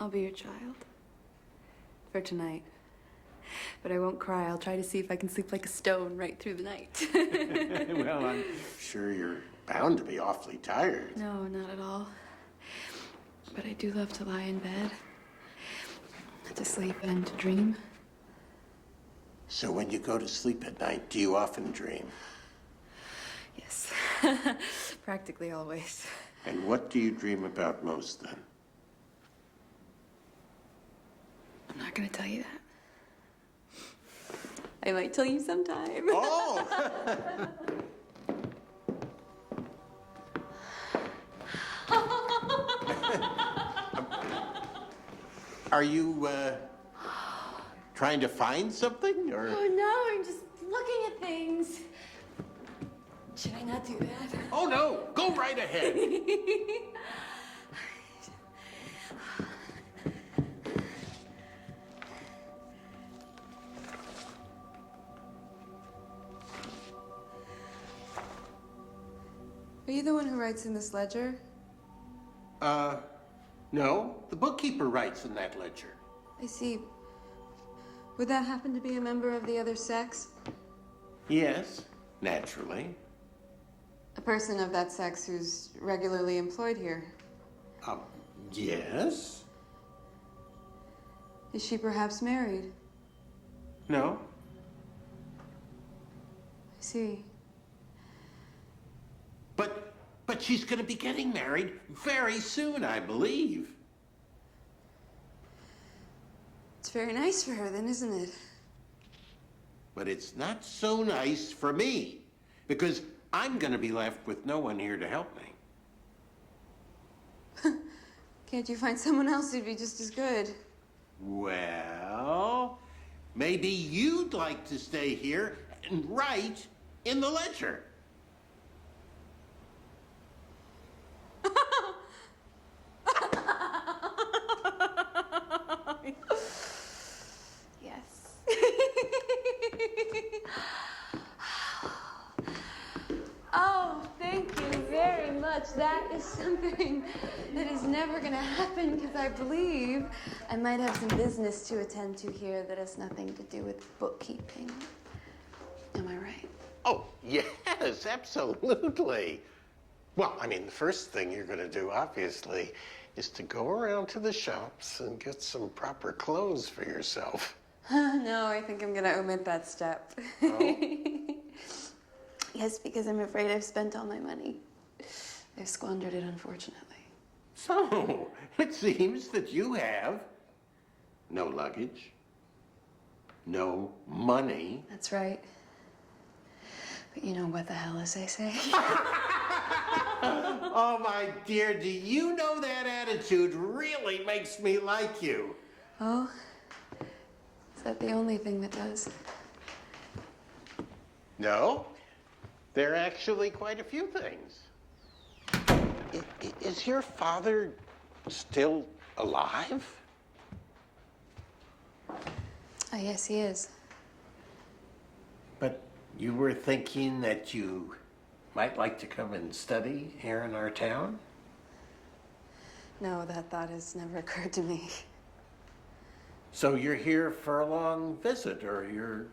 I'll be your child. For tonight. But I won't cry. I'll try to see if I can sleep like a stone right through the night. Well, I'm sure you're bound to be awfully tired. No, not at all. But I do love to lie in bed. To sleep and to dream. So when you go to sleep at night, do you often dream? Yes. Practically always. And what do you dream about most then? I'm not gonna tell you that. I might tell you sometime. Oh! Are you, trying to find something, or? Oh, no, I'm just looking at things. Should I not do that? Oh, no! Go right ahead! Are you the one who writes in this ledger? No. The bookkeeper writes in that ledger. I see. Would that happen to be a member of the other sex? Yes, naturally. A person of that sex who's regularly employed here. Yes? Is she perhaps married? No? I see. But she's gonna be getting married very soon, I believe. It's very nice for her then, isn't it? But it's not so nice for me, because I'm gonna be left with no one here to help me. Can't you find someone else who'd be just as good? Well, maybe you'd like to stay here and write in the ledger. Yes. Oh, thank you very much. That is something that is never going to happen because I believe I might have some business to attend to here that has nothing to do with bookkeeping. Am I right? Oh, yes, absolutely. Well, I mean, the first thing you're gonna do, obviously, is to go around to the shops and get some proper clothes for yourself. No, I think I'm going to omit that step. Oh? Yes, because I'm afraid I've spent all my money. I've squandered it, unfortunately. So, it seems that you have no luggage, no money. That's right. But you know what the hell, as they say. Oh, my dear, do you know that attitude really makes me like you? Oh? Is that the only thing that does? No, there are actually quite a few things. Is your father still alive? Oh, yes, he is. But you were thinking that you might like to come and study here in our town? No, that thought has never occurred to me. So you're here for a long visit, or you're...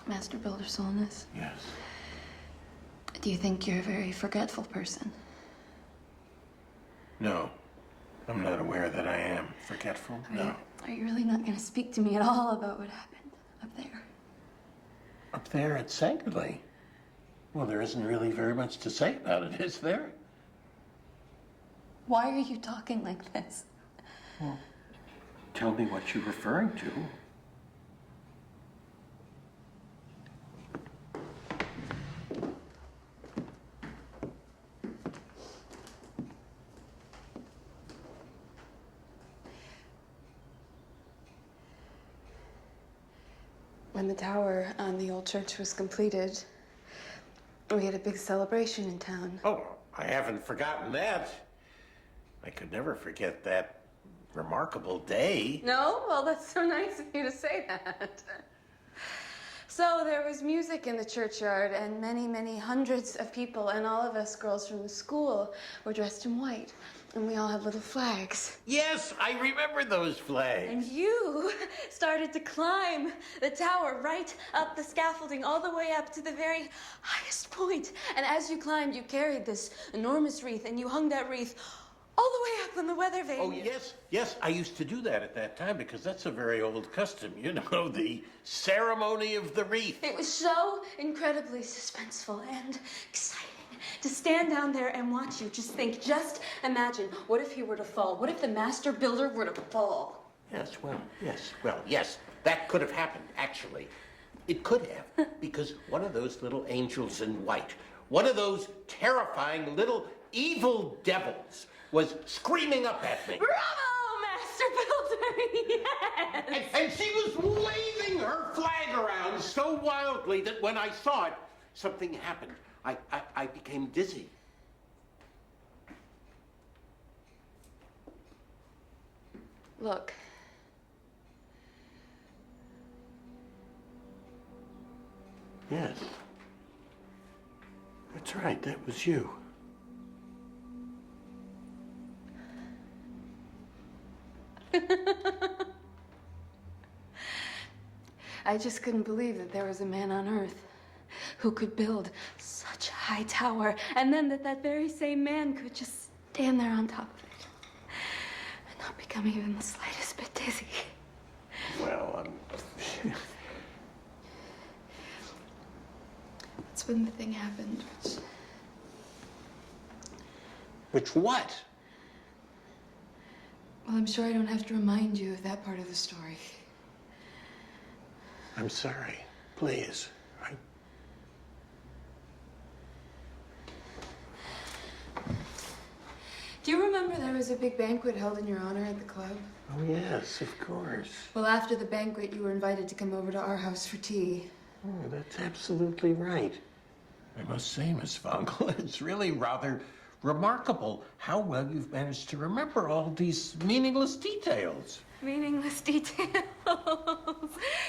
Master Builder Solness, Yes. do you think you're a very forgetful person? No, I'm not aware that I am forgetful, no. Are you really not going to speak to me at all about what happened up there? Up there at Sangerly? Well, there isn't really very much to say about it, is there? Why are you talking like this? Well, tell me what you're referring to. When the tower on the old church was completed, we had a big celebration in town. Oh, I haven't forgotten that. I could never forget that remarkable day. No? Well, that's so nice of you to say that. So there was music in the churchyard, and many, many hundreds of people, and all of us girls from the school were dressed in white, and we all had little flags. Yes, I remember those flags. And you started to climb the tower right up the scaffolding, all the way up to the very highest point. And as you climbed, you carried this enormous wreath, and you hung that wreath all the way up in the weather vane. Oh, yes, I used to do that at that time because that's a very old custom, you know, the ceremony of the wreath. It was so incredibly suspenseful and exciting to stand down there and watch you. Just think, just imagine, what if he were to fall? What if the master builder were to fall? Yes, that could have happened, actually. It could have, because one of those little angels in white, one of those terrifying little evil devils was screaming up at me. Bravo, Master Builder! Yes! And she was waving her flag around so wildly that when I saw it, something happened. I became dizzy. Look. Yes. That's right, that was you. I just couldn't believe that there was a man on Earth who could build such a high tower, and then that very same man could just stand there on top of it and not become even the slightest bit dizzy. Well, That's when the thing happened, Which what? well, I'm sure I don't have to remind you of that part of the story. I'm sorry. Please. Do you remember there was a big banquet held in your honor at the club? Oh, yes, of course. Well, after the banquet, you were invited to come over to our house for tea. Oh, that's absolutely right. I must say, Miss Funkel, it's really rather remarkable how well you've managed to remember all these meaningless details. Meaningless details.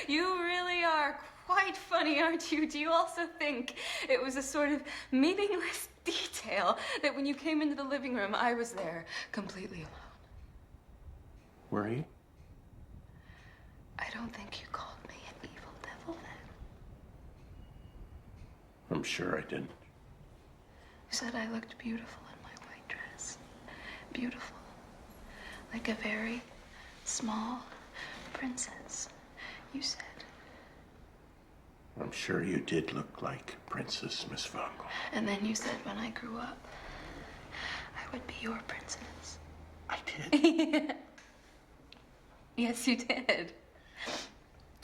You really are quite funny, aren't you? Do you also think it was a sort of meaningless detail that when you came into the living room, I was there completely alone? Were you? I don't think you called me an evil devil then. I'm sure I didn't. You said I looked beautiful in my white dress. Beautiful. Like a very small princess, you said. I'm sure you did look like Princess Miss Funkel. And then you said when I grew up, I would be your princess. I did? Yes, you did.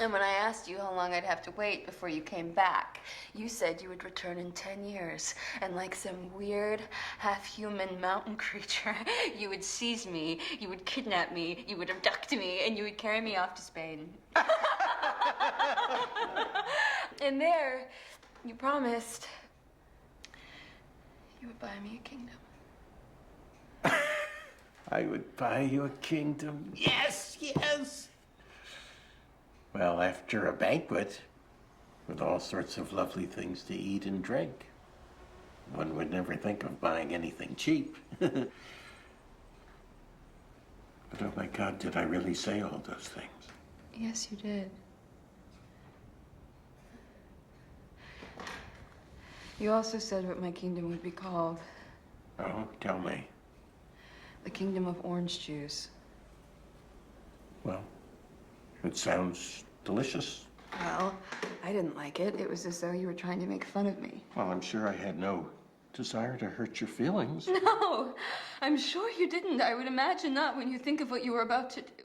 And when I asked you how long I'd have to wait before you came back, you said you would return in 10 years. And like some weird, half-human mountain creature, you would seize me, you would kidnap me, you would abduct me, and you would carry me off to Spain. And there, you promised you would buy me a kingdom. I would buy you a kingdom. Yes, yes. Well, after a banquet with all sorts of lovely things to eat and drink, one would never think of buying anything cheap. But oh my God, did I really say all those things? Yes, you did. You also said what my kingdom would be called. Oh, tell me. The kingdom of orange juice. Well, it sounds delicious. Well, I didn't like it. It was as though you were trying to make fun of me. Well, I'm sure I had no desire to hurt your feelings. No, I'm sure you didn't. I would imagine not when you think of what you were about to do.